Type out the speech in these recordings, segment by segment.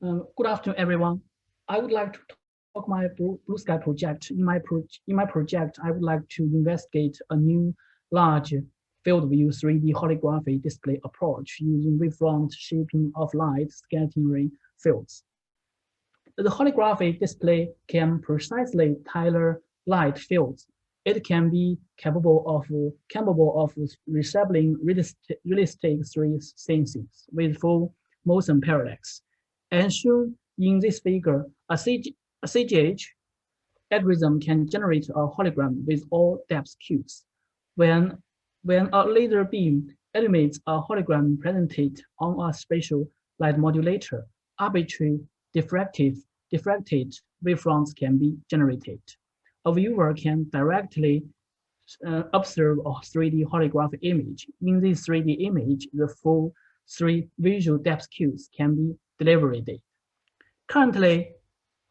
Good afternoon, everyone. I would like to talk my Blue Sky project. In my project, I would like to investigate a new large field view 3D holographic display approach using wavefront shaping of light scattering fields. The holographic display can precisely tailor light fields. It can be capable of resembling realistic 3D scenes with full motion parallax. As shown in this figure, a CGH algorithm can generate a hologram with all depth cues. When, when a laser beam illuminates a hologram presented on a spatial light modulator, arbitrary diffracted wavefronts can be generated. A viewer can directly observe a 3D holographic image. In this 3D image, the full three visual depth cues can be delivered. Currently,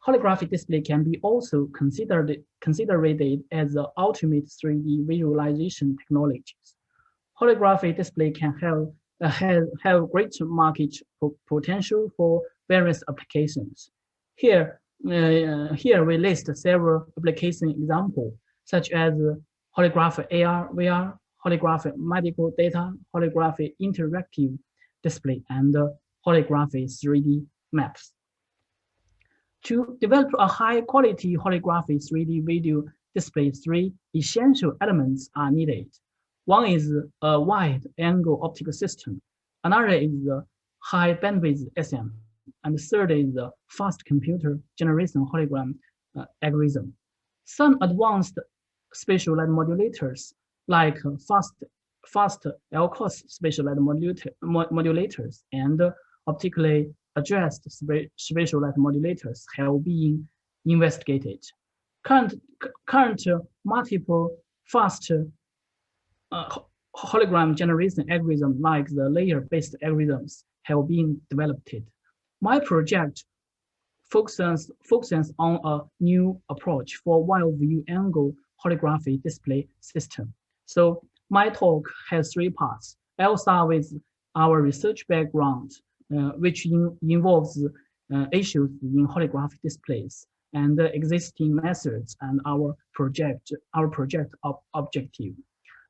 holographic display can be also considered as the ultimate 3D visualization technologies. Holographic display can have great market potential for various applications. Here we list several application examples, such as holographic AR, VR, holographic medical data, holographic interactive display, and holographic 3D maps. To develop a high-quality holographic 3D video display, three essential elements are needed. One is a wide-angle optical system. Another is the high-bandwidth SM. And the third is the fast computer generation hologram algorithm. Some advanced spatial light modulators, like fast LCOS spatial light modulators and optically addressed spatial light modulators, have been investigated. Current multiple fast hologram generation algorithms, like the layer-based algorithms, have been developed. My project focuses on a new approach for wide view angle holographic display system. So my talk has three parts. I'll start with our research background, which involves issues in holographic displays and the existing methods and our project objective.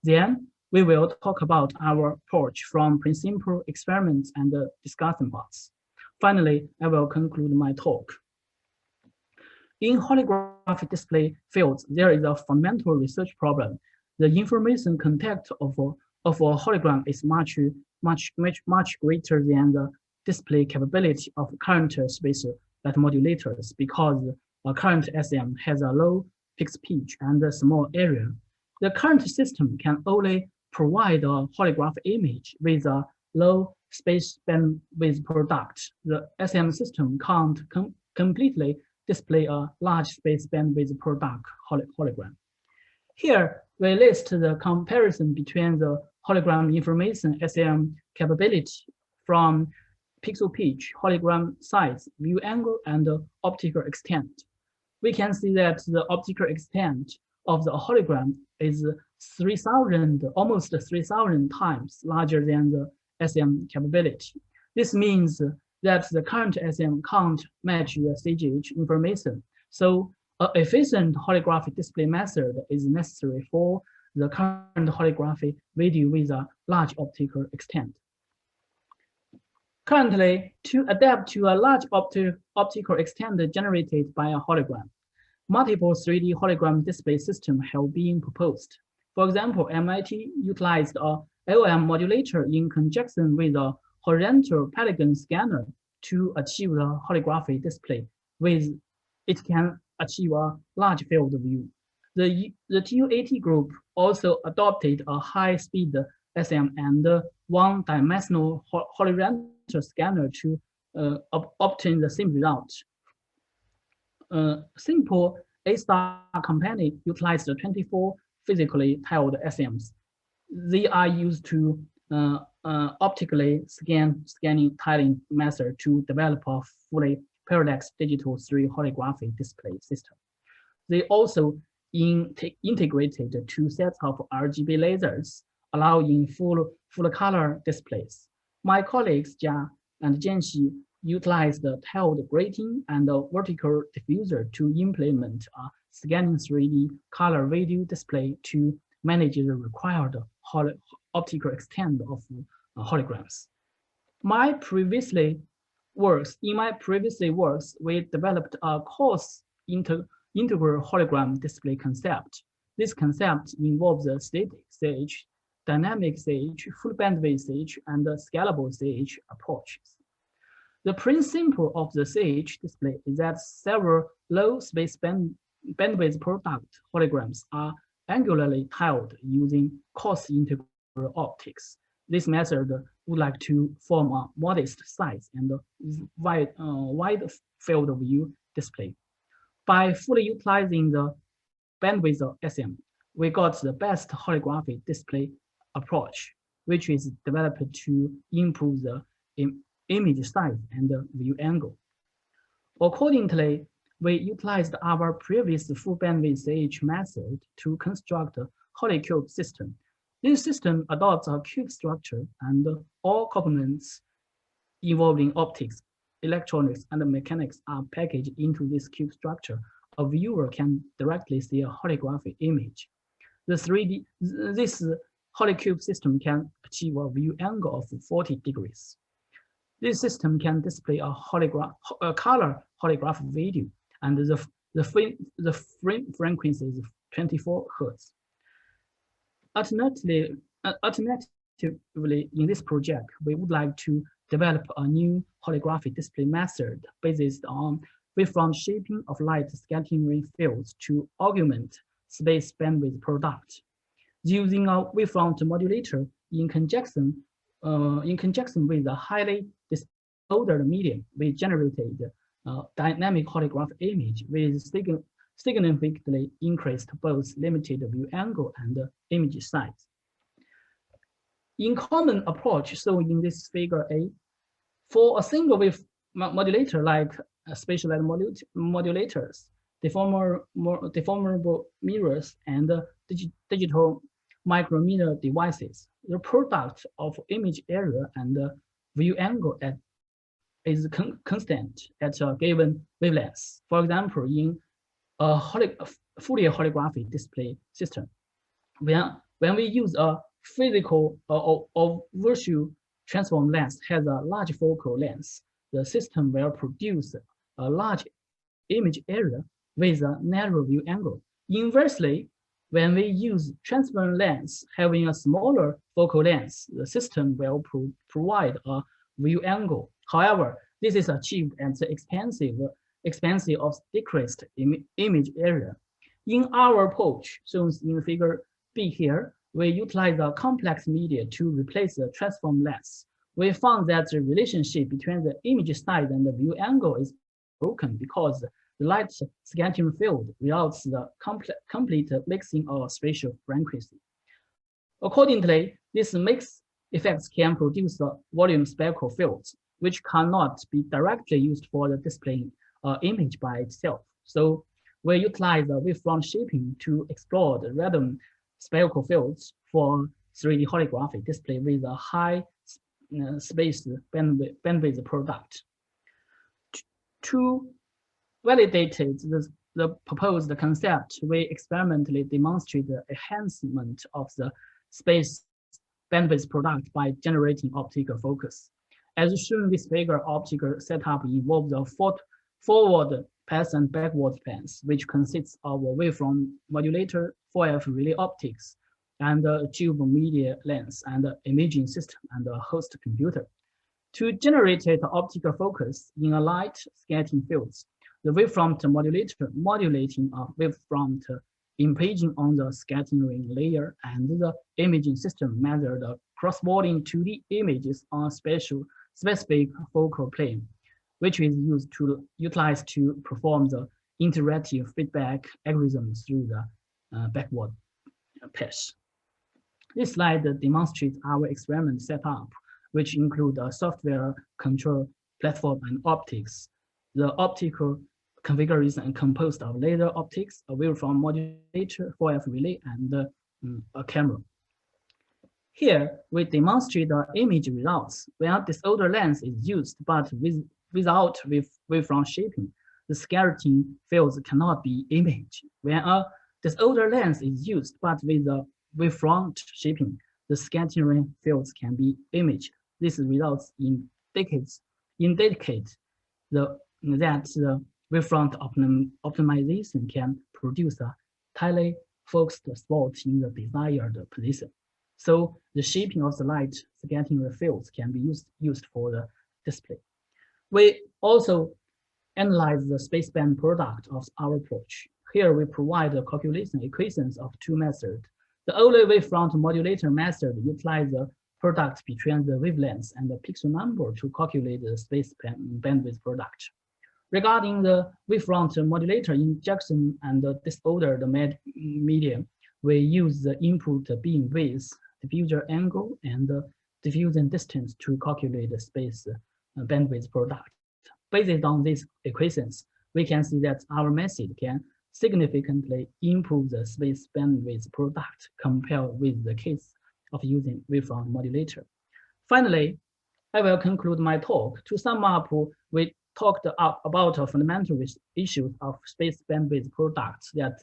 Then we will talk about our approach from principal experiments and discussion parts. Finally, I will conclude my talk. In holographic display fields, there is a fundamental research problem. The information content of a hologram is much greater than the display capability of current spatial light modulators because current SM has a low pixel pitch and a small area. The current system can only provide a holographic image with a low space bandwidth product. The SM system can't completely display a large space bandwidth product hologram. Here, we list the comparison between the hologram information SM capability from pixel pitch, hologram size, view angle, and optical extent. We can see that the optical extent of the hologram is almost 3,000 times larger than the SM capability. This means that the current SM can't match the CGH information. So an efficient holographic display method is necessary for the current holographic video with a large optical extent. Currently, to adapt to a large optical extent generated by a hologram, multiple 3D hologram display systems have been proposed. For example, MIT utilized a LM modulator in conjunction with a horizontal polygon scanner to achieve a holographic display. With it can achieve a large field of view. The TUAT group also adopted a high-speed SM and one-dimensional horizontal scanner to obtain the same result. Simple A-star company utilized 24 physically tiled SMs. They are used to optically scanning tiling method to develop a fully parallax digital 3 holographic display system. They also integrated two sets of RGB lasers, allowing full color displays. My colleagues Jia and Jin Li utilize the tiled grating and the vertical diffuser to implement a scanning 3D color video display to manage the required optical extent of holograms. In my previously works, we developed a coarse integral hologram display concept. This concept involves a static stage, dynamic stage, full bandwidth stage, and scalable stage approaches. The principle of the stage display is that several low space bandwidth product holograms are angularly tiled using coarse integral optics. This method would like to form a modest size and wide field of view display. By fully utilizing the bandwidth of SM, we got the best holographic display approach, which is developed to improve the image size and the view angle. Accordingly, we utilized our previous full bandwidth stage method to construct a holycube system. This system adopts a cube structure, and all components involving optics, electronics, and mechanics are packaged into this cube structure. A viewer can directly see a holographic image. This holycube system can achieve a view angle of 40 degrees. This system can display a color holographic video, and the frame frequency is 24 Hz. Alternatively, in this project, we would like to develop a new holographic display method based on wavefront shaping of light scattering fields to augment space bandwidth product. Using a wavefront modulator in conjunction with a highly disordered medium, we generated a dynamic holographic image with significantly increased both limited view angle and image size. In common approach shown in this figure A, for a single wave modulator like spatial light modulators, deformable mirrors, and digital micromirror devices, the product of image area and view angle is constant at a given wavelength. For example, in a fully holographic display system, when we use a physical or virtual transform lens has a large focal length, the system will produce a large image area with a narrow view angle. Inversely, when we use transparent lens having a smaller focal length, the system will provide a view angle. However, this is achieved at the expense of decreased image area. In our approach, shown in figure B here, we utilize a complex media to replace the transform lens. We found that the relationship between the image size and the view angle is broken because the light scattering field results in the complete mixing of spatial frequency. Accordingly, this mixed effects can produce volume speckle fields, which cannot be directly used for the displaying image by itself. So we utilize the wavefront shaping to explore the random speckle fields for 3D holographic display with a high space bandwidth product. To validate the proposed concept, we experimentally demonstrate the enhancement of the space bandwidth product by generating optical focus. As shown in this figure, optical setup involves a forward path and backward path, which consists of a wavefront modulator, 4F relay optics, and a tube media lens, and imaging system, and a host computer. To generate the optical focus in a light scattering fields, the wavefront modulator modulating a wavefront impinging on the scattering layer, and the imaging system measure the cross-volume 2D images on specific focal plane, which is utilized to perform the interactive feedback algorithm through the backward path. This slide demonstrates our experiment setup, which include a software control platform and optics. The optical configuration is composed of laser optics, a wavefront modulator, 4F relay, and a camera. Here, we demonstrate the image results when a disordered lens is used, but with without wavefront shaping, the scattering fields cannot be imaged. When a disordered lens is used, but with the wavefront shaping, the scattering fields can be imaged. This results in indicate that the wavefront optimization can produce a tightly focused spot in the desired position. So the shaping of the light scattering fields can be used for the display. We also analyze the spaceband product of our approach. Here we provide the calculation equations of two methods. The only wavefront modulator method utilizes the product between the wavelengths and the pixel number to calculate the space bandwidth product. Regarding the wavefront modulator injection and the disordered medium, we use the input beam width, diffusion angle, and the diffusion distance to calculate the space bandwidth product. Based on these equations, we can see that our method can significantly improve the space bandwidth product compared with the case of using wavefront modulator. Finally, I will conclude my talk. To sum up, we talked about fundamental issues of space bandwidth products that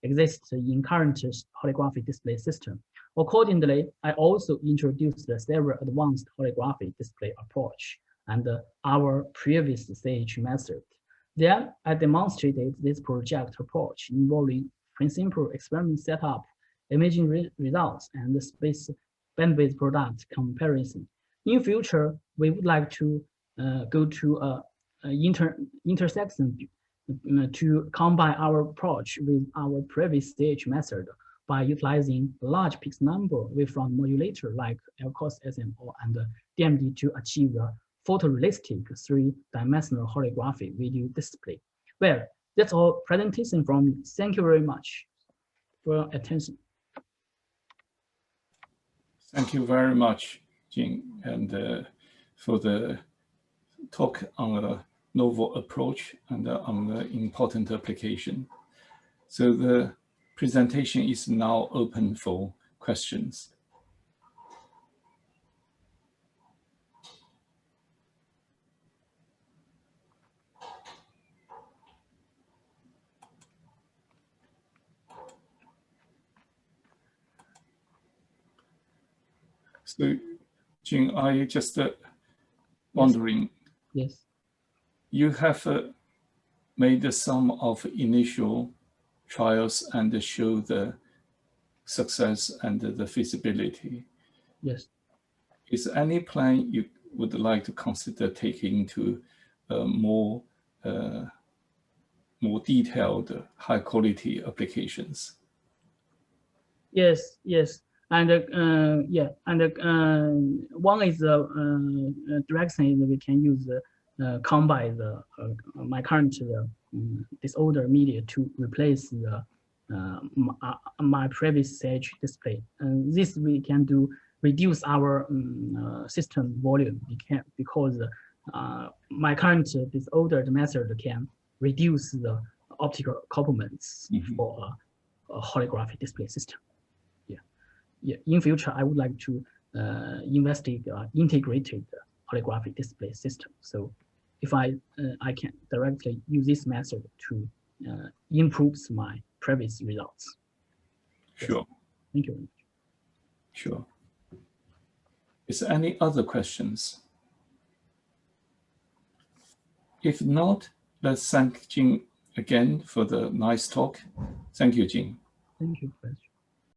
exist in current holographic display system. Accordingly, I also introduced several advanced holographic display approach and our previous stage method. Then I demonstrated this project approach involving simple experiment setup, imaging results, and the space bandwidth product comparison. In future, we would like to go to a intersection to combine our approach with our previous stage method by utilizing large pixel number wavefront modulator like LCOS, SMO, and DMD to achieve the photorealistic three-dimensional holographic video display. Well, that's all presentation from me. Thank you very much for your attention. Thank you very much, Jin, and for the talk on a novel approach and on the important application. So the presentation is now open for questions. So, Jin, I just wondering, yes, you have made some of initial trials and show the success and the feasibility. yes. Is any plan you would like to consider taking to more detailed, high quality applications? Yes, yes. And yeah, and one is the direction is we can use combine the my current disorder media to replace the my previous stage display. And this we can do reduce our system volume because my current disordered method can reduce the optical complements for a holographic display system. Yeah, in future, I would like to investigate integrated holographic display system. So if I can directly use this method to improve my previous results. Sure. Yes. Thank you very much. Sure. Is there any other questions? If not, let's thank Jin again for the nice talk. Thank you, Jin. Thank you, Professor.